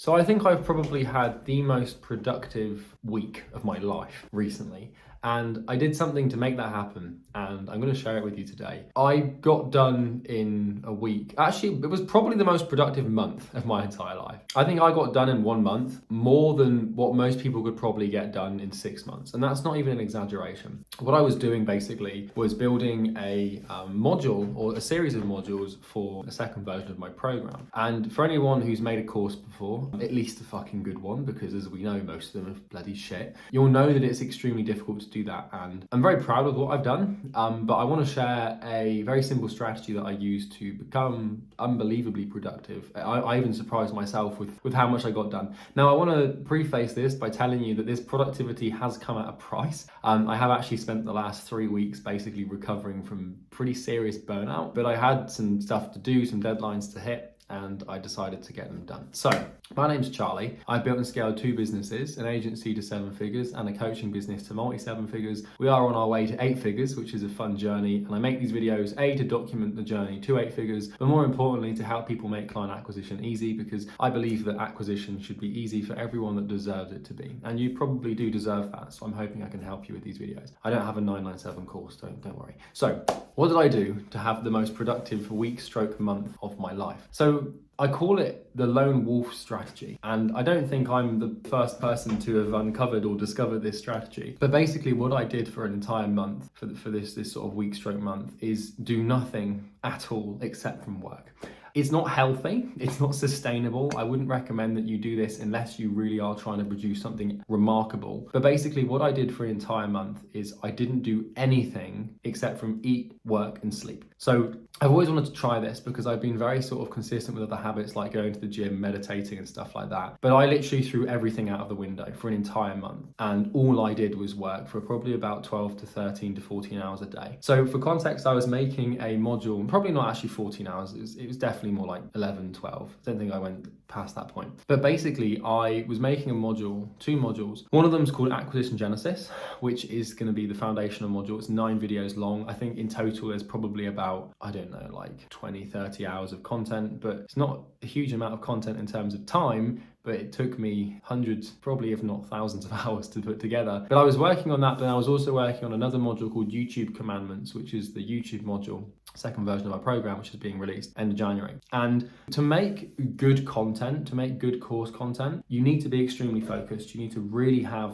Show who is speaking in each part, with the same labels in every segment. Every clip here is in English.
Speaker 1: So I think I've probably had the most productive week of my life recently. And I did something to make that happen, and I'm going to share it with you today. I got done in a week. Actually, it was probably the most productive month of my entire life. I think I got done in 1 month more than what most people could probably get done in 6 months. And that's not even an exaggeration. What I was doing basically was building a module or a series of modules for a second version of my program. And for anyone who's made a course before, at least a fucking good one, because as we know, most of them are bloody shit, you'll know that it's extremely difficult to do that, and I'm very proud of what I've done, but I want to share a very simple strategy that I use to become unbelievably productive. I even surprised myself with how much I got done. Now, I want to preface this by telling you that this productivity has come at a price. I have actually spent the last 3 weeks basically recovering from pretty serious burnout, but I had some stuff to do, some deadlines to hit, and I decided to get them done. So, my name's Charlie. I've built and scaled 2 businesses, an agency to 7 figures and a coaching business to multi-7 figures. We are on our way to 8 figures, which is a fun journey. And I make these videos, A, to document the journey to 8 figures, but more importantly, to help people make client acquisition easy, because I believe that acquisition should be easy for everyone that deserves it to be. And you probably do deserve that, so I'm hoping I can help you with these videos. I don't have a 997 course, don't worry. So, what did I do to have the most productive week/month of my life? So, I call it the lone wolf strategy, and I don't think I'm the first person to have uncovered or discovered this strategy. But basically what I did for an entire month, for this sort of week/month, is do nothing at all except from work. It's not healthy, it's not sustainable. I wouldn't recommend that you do this unless you really are trying to produce something remarkable. But basically what I did for an entire month is I didn't do anything except from eat, work, and sleep. So I've always wanted to try this because I've been very sort of consistent with other habits like going to the gym, meditating and stuff like that. But I literally threw everything out of the window for an entire month. And all I did was work for probably about 12 to 13 to 14 hours a day. So for context, I was making a module, probably not actually 14 hours, it was definitely more like 11, 12. I don't think I went past that point. But basically I was making a module, 2 modules. One of them is called Acquisition Genesis, which is going to be the foundational module. It's 9 videos long. I think in total there's probably about, I don't know, like 20, 30 hours of content, but it's not a huge amount of content in terms of time, but it took me hundreds, probably if not thousands of hours to put together. But I was working on that, but I was also working on another module called YouTube Commandments, which is the YouTube module, second version of our program, which is being released end of January. And to make good content, to make good course content, you need to be extremely focused. You need to really have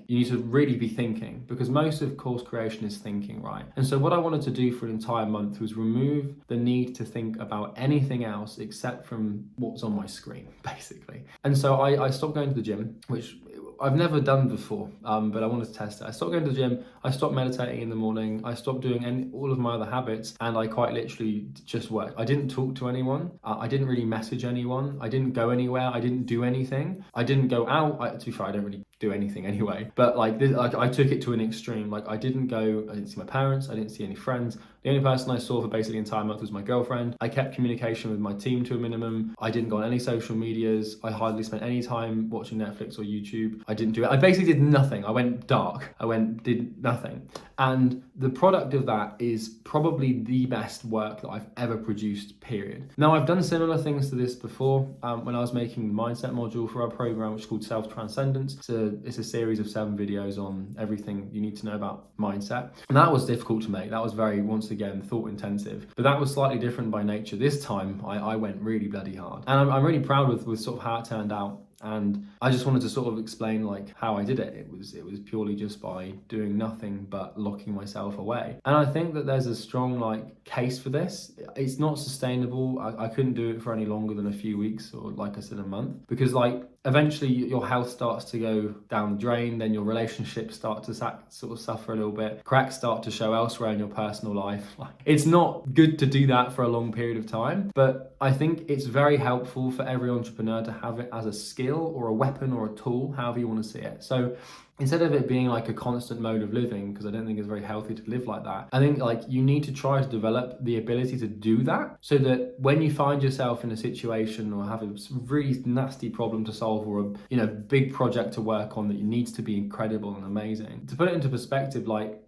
Speaker 1: you need to really be thinking, because most of course creation is thinking, right? And so what I wanted to do for an entire month was remove the need to think about anything else except from what's on my screen, basically. And so I stopped going to the gym, which I've never done before, but I wanted to test it. I stopped going to the gym, I stopped meditating in the morning, I stopped doing all of my other habits, and I quite literally just worked. I didn't talk to anyone, I didn't really message anyone, I didn't go anywhere, I didn't do anything, I didn't go out. To be fair, I don't really do anything anyway, but I took it to an extreme. I didn't see my parents, I didn't see any friends. The only person I saw for basically the entire month was my girlfriend. I kept communication with my team to a minimum. I didn't go on any social medias. I hardly spent any time watching Netflix or YouTube. I didn't do it. I basically did nothing. I went dark. Did nothing. And the product of that is probably the best work that I've ever produced, period. Now, I've done similar things to this before when I was making the mindset module for our program, which is called Self-Transcendence. It's a series of 7 videos on everything you need to know about mindset. And that was difficult to make. That was very, once again, thought intensive. But that was slightly different by nature. This time, I went really bloody hard. And I'm really proud with sort of how it turned out. And I just wanted to sort of explain how I did it. It was purely just by doing nothing but locking myself away. And I think that there's a strong case for this. It's not sustainable. I couldn't do it for any longer than a few weeks, or like I said, a month, because eventually your health starts to go down the drain, then your relationships start to sort of suffer a little bit. Cracks start to show elsewhere in your personal life. It's not good to do that for a long period of time, but I think it's very helpful for every entrepreneur to have it as a skill or a weapon or a tool, however you want to see it. So instead of it being a constant mode of living, because I don't think it's very healthy to live like that, I think you need to try to develop the ability to do that, so that when you find yourself in a situation or have a really nasty problem to solve, or a big project to work on that needs to be incredible and amazing, to put it into perspective,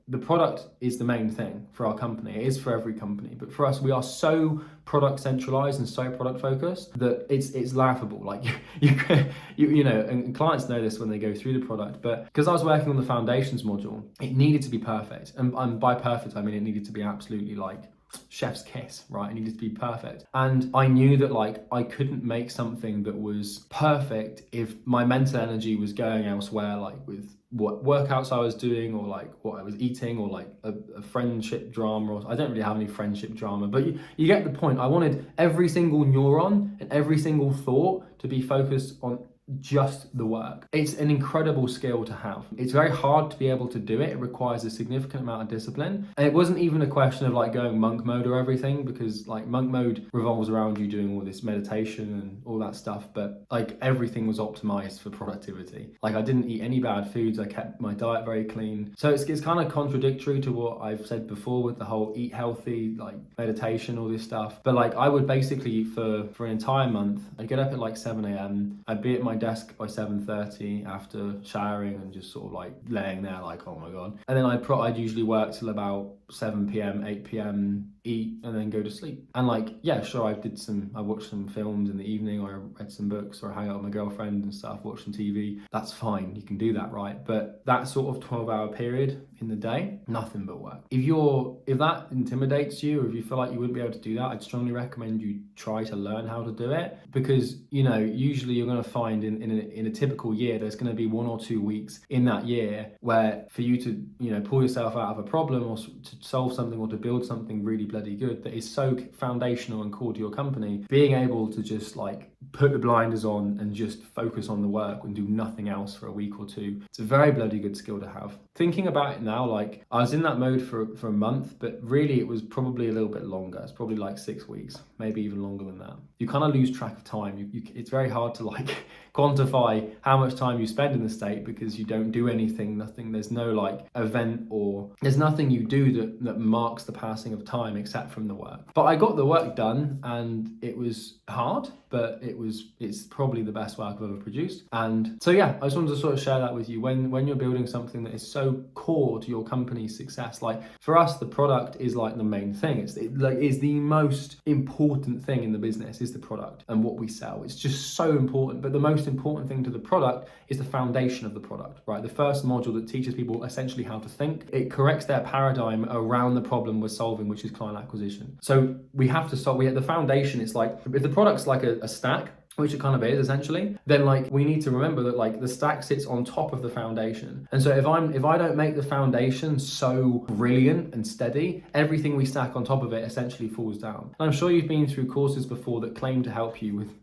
Speaker 1: the product is the main thing for our company. It is for every company, but for us, we are so product centralized and so product focused that it's laughable. Like you know, and clients know this when they go through the product. But because I was working on the foundations module, it needed to be perfect, and by perfect I mean it needed to be absolutely like chef's kiss, right? It needed to be perfect. And I knew that like I couldn't make something that was perfect if my mental energy was going elsewhere, like with what workouts I was doing, or like what I was eating, or like a friendship drama, or I don't really have any friendship drama, but you get the point. I wanted every single neuron and every single thought to be focused on just the work. It's an incredible skill to have. It's very hard to be able to do it. It requires a significant amount of discipline. And it wasn't even a question of like going monk mode or everything, because like monk mode revolves around you doing all this meditation and all that stuff, but like everything was optimized for productivity. Like I didn't eat any bad foods. I kept my diet very clean. So it's kind of contradictory to what I've said before with the whole eat healthy, like meditation, all this stuff. But like I would basically for an entire month, I'd get up at like 7 a.m. I'd be at my desk by 7:30 after showering and just sort of like laying there like, oh my god. And then I'd usually work till about 7 p.m, 8 p.m, eat, and then go to sleep. And like, yeah, sure, I watched some films in the evening, or I read some books, or I hang out with my girlfriend and stuff, watch some TV. That's fine, you can do that, right? But that sort of 12-hour period in the day, nothing but work. If that intimidates you, or if you feel like you wouldn't be able to do that, I'd strongly recommend you try to learn how to do it, because you know, usually you're going to find in a typical year, there's going to be 1 or 2 weeks in that year where for you to, you know, pull yourself out of a problem, or to solve something, or to build something really bloody good that is so foundational and core to your company, being able to just like put the blinders on and just focus on the work and do nothing else for a week or two, it's a very bloody good skill to have. Thinking about it now, like I was in that mode for a month, but really it was probably a little bit longer. It's probably like 6 weeks, maybe even longer than that. You kind of lose track of time. It's very hard to like quantify how much time you spend in the state, because you don't do anything, nothing. There's no like event, or there's nothing you do that marks the passing of time except from the work. But I got the work done, and it was hard, but it's probably the best work I've ever produced. And so yeah, I just wanted to sort of share that with you. When you're building something that is so core to your company's success, like for us, the product is like the main thing. It's the most important thing in the business, is the product and what we sell. It's just so important. But the most important thing to the product is the foundation of the product, right? The first module that teaches people essentially how to think. It corrects their paradigm around the problem we're solving, which is client acquisition. So we have to solve, the foundation. It's like, if the product's like a stack, which it kind of is essentially, then like we need to remember that like the stack sits on top of the foundation. And so if I don't make the foundation so brilliant and steady, everything we stack on top of it essentially falls down. And I'm sure you've been through courses before that claim to help you with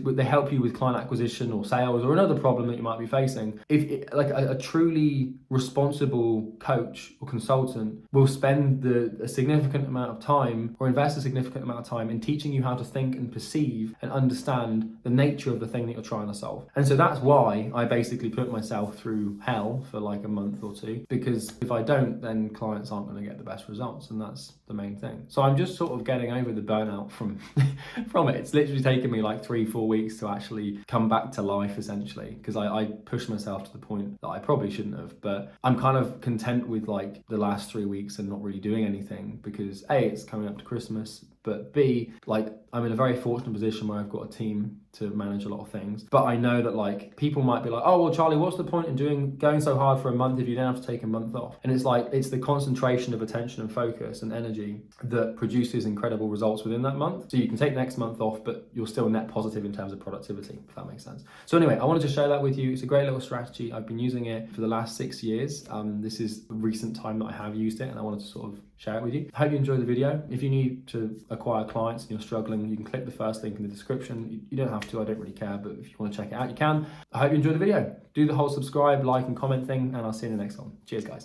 Speaker 1: they help you with client acquisition or sales or another problem that you might be facing. If like a truly responsible coach or consultant will spend a significant amount of time, or invest a significant amount of time in teaching you how to think and perceive and understand the nature of the thing that you're trying to solve. And so that's why I basically put myself through hell for like a month or two, because if I don't, then clients aren't going to get the best results, and that's the main thing. So I'm just sort of getting over the burnout from it. It's literally taken me like 3-4 weeks to actually come back to life, essentially, because I pushed myself to the point that I probably shouldn't have. But I'm kind of content with like the last 3 weeks and not really doing anything, because A, it's coming up to Christmas, but B, like I'm in a very fortunate position where I've got a team to manage a lot of things. But I know that like people might be like, oh well, Charlie, what's the point in going so hard for a month if you don't have to take a month off? And it's like, it's the concentration of attention and focus and energy that produces incredible results within that month. So you can take next month off, but you're still net positive in terms of productivity, if that makes sense. So anyway, I wanted to share that with you. It's a great little strategy. I've been using it for the last 6 years. This is the recent time that I have used it, and I wanted to sort of share it with you. I hope you enjoyed the video. If you need to acquire clients and you're struggling, you can click the first link in the description. You don't have to, I don't really care, but if you want to check it out, you can. I hope you enjoyed the video. Do the whole subscribe, like and comment thing, and I'll see you in the next one. Cheers, guys.